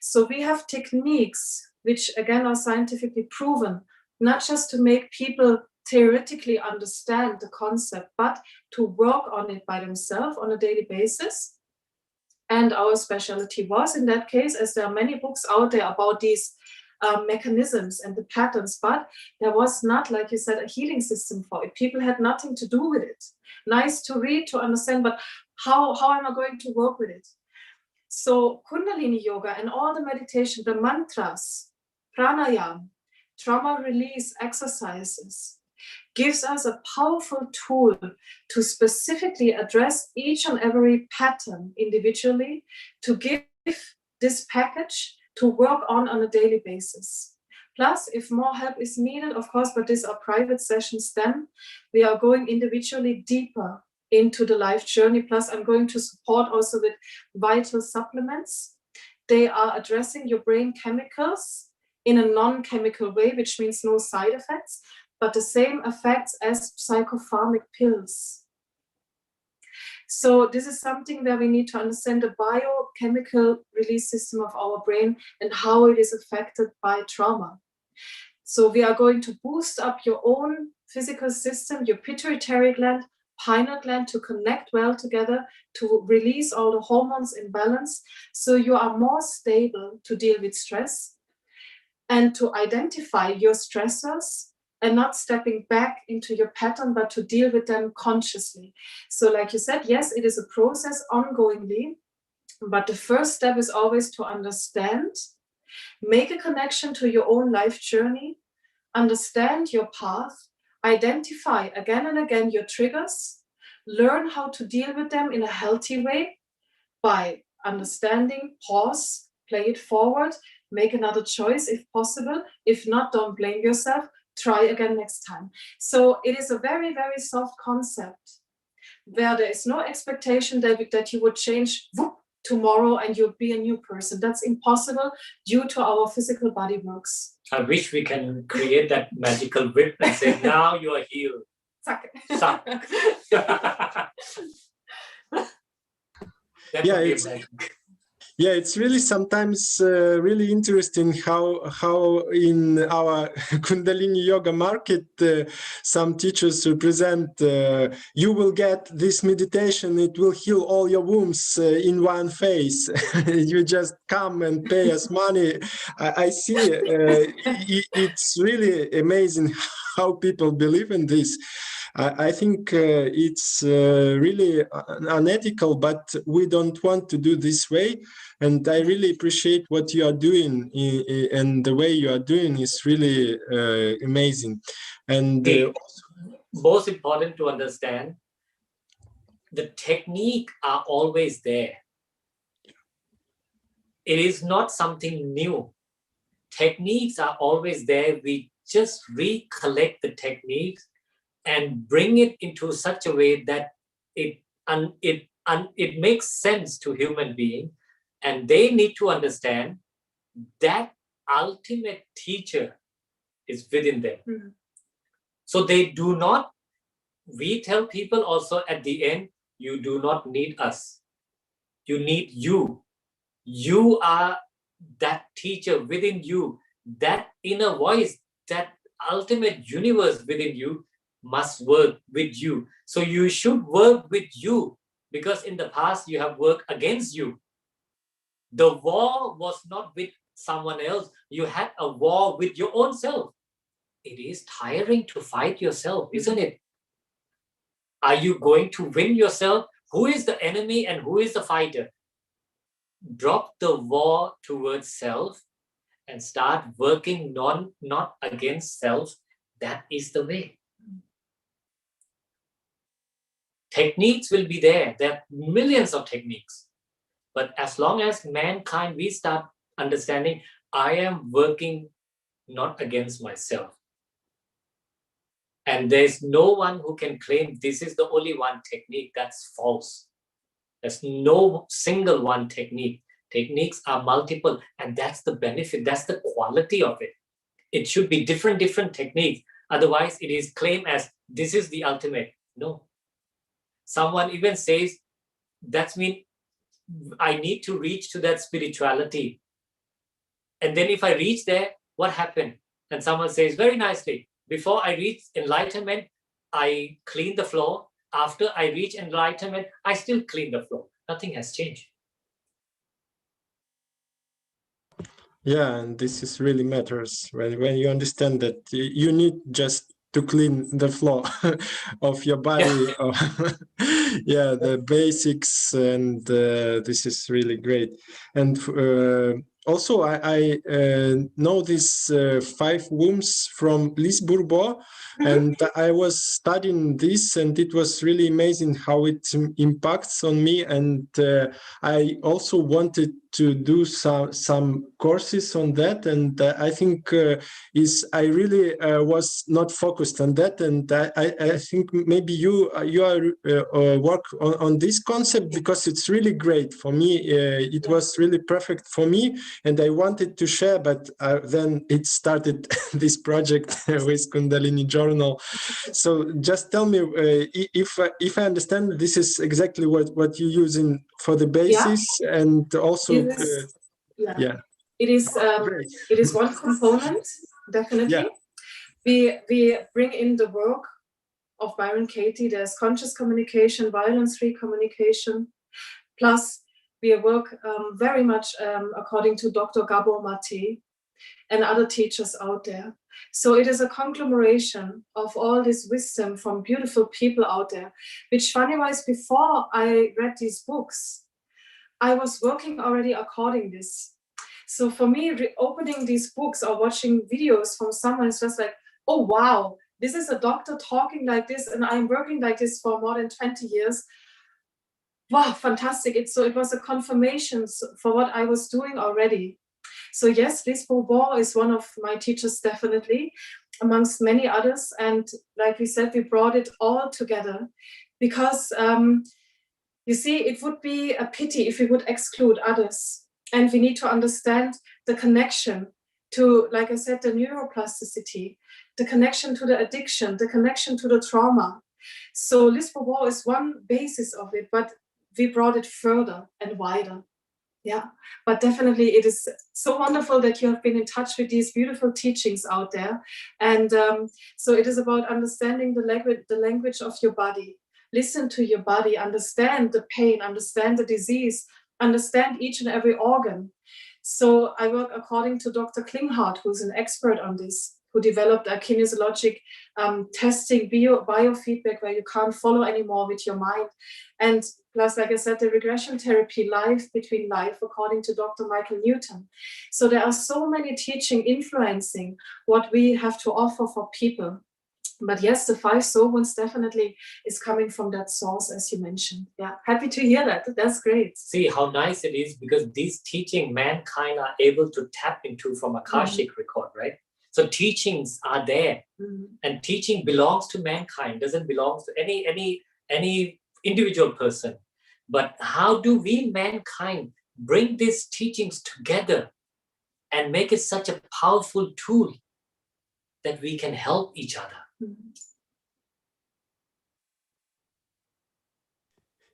So we have techniques which again are scientifically proven, not just to make people theoretically understand the concept, but to work on it by themselves on a daily basis. And our specialty was in that case, as there are many books out there about these mechanisms and the patterns, but there was not, like you said, a healing system for it. People had nothing to do with it. Nice to read, to understand, but how am I going to work with it? So Kundalini Yoga and all the meditation, the mantras, pranayama, trauma release exercises, gives us a powerful tool to specifically address each and every pattern individually, to give this package to work on a daily basis. Plus, if more help is needed, of course, but these are private sessions, then we are going individually deeper into the life journey. Plus, I'm going to support also with vital supplements. They are addressing your brain chemicals in a non-chemical way, which means no side effects, but the same effects as psychopharmac pills. So this is something where we need to understand the biochemical release system of our brain and how it is affected by trauma. So we are going to boost up your own physical system, your pituitary gland, pineal gland, to connect well together, to release all the hormones in balance, so you are more stable to deal with stress and to identify your stressors and not stepping back into your pattern, but to deal with them consciously. So like you said, yes, it is a process ongoingly, but the first step is always to understand, make a connection to your own life journey, understand your path, identify again and again your triggers, learn how to deal with them in a healthy way by understanding, pause, play it forward, make another choice if possible. If not, don't blame yourself. Try again next time. So it is a very, very soft concept where there is no expectation that you would change tomorrow and you'll be a new person. That's impossible due to our physical body works. I wish we can create that magical whip and say, now you are healed. Suck. Suck. Yeah, it's really sometimes really interesting how in our Kundalini Yoga market, some teachers present, you will get this meditation, it will heal all your wounds in one phase. You just come and pay us money. I see it's really amazing how people believe in this. I think it's really unethical, but we don't want to do this way. And I really appreciate what you are doing, and the way you are doing is really amazing. And most important to understand, the technique are always there. It is not something new. Techniques are always there. We just recollect the techniques and bring it into such a way that it makes sense to human being, and they need to understand that ultimate teacher is within them. Mm-hmm. So they do not, we tell people also at the end, you do not need us. You need you. You are that teacher within you, that inner voice, that ultimate universe within you must work with you. So you should work with you, because in the past you have worked against you. The war was not with someone else. You had a war with your own self. It is tiring to fight yourself, isn't it? Are you going to win yourself? Who is the enemy and who is the fighter? Drop the war towards self and start working not against self. That is the way. Techniques will be there. There are millions of techniques. But as long as mankind, we start understanding, I am working not against myself. And there's no one who can claim this is the only one technique. That's false. There's no single one technique. Techniques are multiple, and that's the benefit. That's the quality of it. it should be different techniques. Otherwise, it is claimed as this is the ultimate. No. Someone even says, that means I need to reach to that spirituality. And then if I reach there, what happened? And someone says very nicely, before I reach enlightenment, I clean the floor. After I reach enlightenment, I still clean the floor. Nothing has changed. Yeah, and this is really matters when you understand that you need just to clean the floor of your body. Yeah, the basics, and this is really great. And also, I know these 5 wombs from Lise Bourbeau, and I was studying this, and it was really amazing how it impacts on me. And I also wanted to do some courses on that, and I think I really was not focused on that, and I think maybe you are work on this concept, because it's really great for me. It was really perfect for me, and I wanted to share, but then it started this project with Kundalini Journal. So just tell me if I understand, this is exactly what you're using for the basis, and also it is one component, definitely. We bring in the work of Byron Katie. There's conscious communication, violence-free communication, plus we work very much according to Dr. Gabor Mate and other teachers out there. So it is a conglomeration of all this wisdom from beautiful people out there, which funny-wise, before I read these books, I was working already according this. So for me, opening these books or watching videos from someone is just like, oh, wow, this is a doctor talking like this, and I'm working like this for more than 20 years. Wow, fantastic. So it was a confirmation for what I was doing already. So yes, Lise Bourbeau is one of my teachers, definitely, amongst many others. And like we said, we brought it all together because, you see, it would be a pity if we would exclude others. And we need to understand the connection to, like I said, the neuroplasticity, the connection to the addiction, the connection to the trauma. So Lise Bourbeau is one basis of it, but we brought it further and wider. Yeah, but definitely it is so wonderful that you have been in touch with these beautiful teachings out there. And so it is about understanding the language of your body. Listen to your body, understand the pain, understand the disease, understand each and every organ. So I work according to Dr. Klinghardt, who's an expert on this, who developed a kinesiologic testing biofeedback where you can't follow anymore with your mind. And plus, like I said, the regression therapy, life between life, according to Dr. Michael Newton. So there are so many teaching influencing what we have to offer for people. But yes, the 5 soul definitely is coming from that source, as you mentioned. Yeah, happy to hear that. That's great. See how nice it is, because these teaching mankind are able to tap into from Akashic record, right? So teachings are there, and teaching belongs to mankind, doesn't belong to any individual person. But how do we, mankind, bring these teachings together and make it such a powerful tool that we can help each other?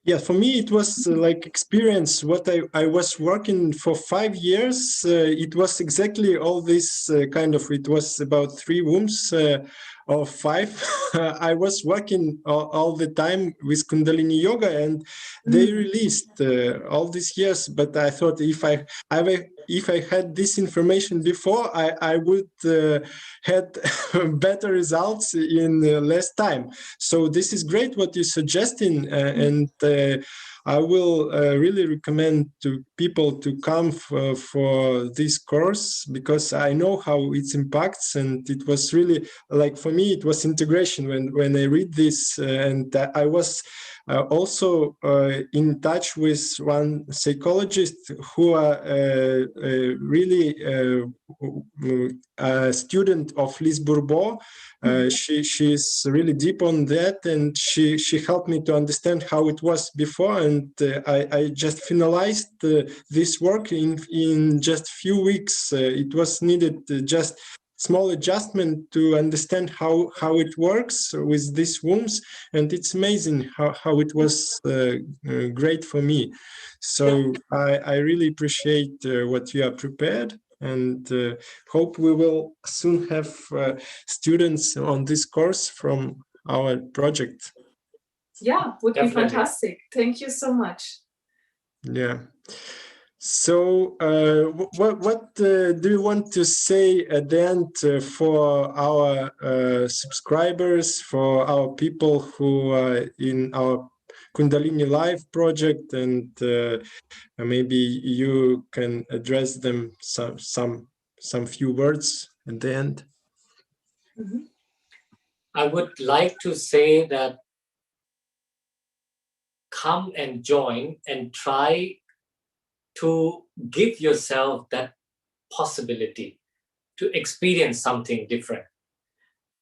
Yeah, for me, it was like experience. What I was working for 5 years, it was exactly all this kind of, it was about 3 wombs or 5. I was working all the time with Kundalini Yoga, and they released all these years. But I thought if I had this information before, I would had better results in less time. So this is great what you're suggesting, and I will really recommend to people to come for this course, because I know how it impacts, and it was really, like, for me it was integration when I read this, and I was also in touch with one psychologist who are really a student of Lise Bourbeau. She's really deep on that, and she helped me to understand how it was before, and I just finalized this work in just few weeks. It was needed just small adjustment to understand how it works with these wombs, and it's amazing how it was great for me. So I really appreciate what you have prepared, and hope we will soon have students on this course from our project. Yeah, would Definitely. be fantastic. Thank you so much. Yeah. So what do you want to say at the end for our subscribers, for our people who are in our Kundalini Live project, and maybe you can address them some few words at the end? Mm-hmm. I would like to say that come and join and try to give yourself that possibility to experience something different,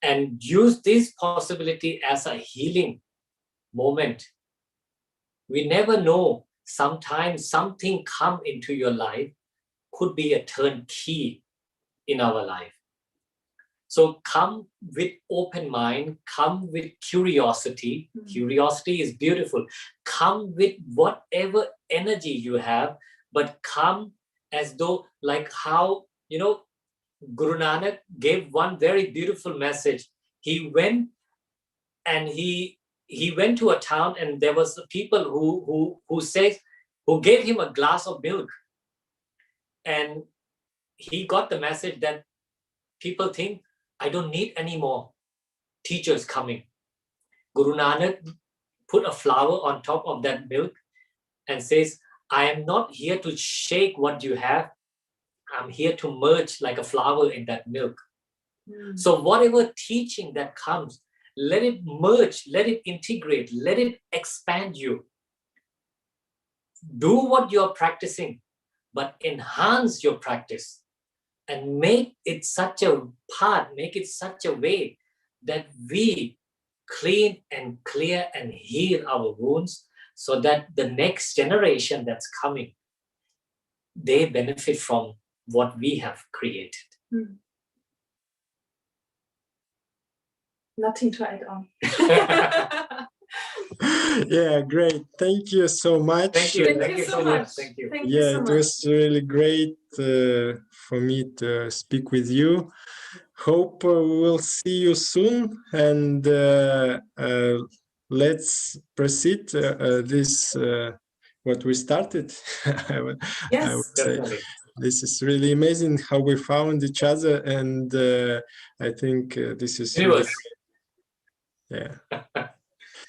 and use this possibility as a healing moment. We never know, sometimes something come into your life could be a turnkey in our life. So come with open mind, come with curiosity. Curiosity is beautiful. Come with whatever energy you have, but come as though, like how, Guru Nanak gave one very beautiful message. He went and he went to a town, and there was people who gave him a glass of milk, and he got the message that people think, I don't need any more teachers coming. Guru Nanak put a flower on top of that milk and says, I am not here to shake what you have. I'm here to merge like a flower in that milk. So whatever teaching that comes, let it merge, let it integrate, let it expand you. Do what you're practicing, but enhance your practice. And make it such a part, make it such a way that we clean and clear and heal our wounds, so that the next generation that's coming, they benefit from what we have created. Nothing to add on. Yeah, great. Thank you so much. Thank you. Thank you so much. Thank you. Thank you Yeah, so it much. was really great for me to speak with you. Hope we will see you soon, and let's proceed this what we started. I would say Definitely. this is really amazing how we found each other, and I think this is really, yeah.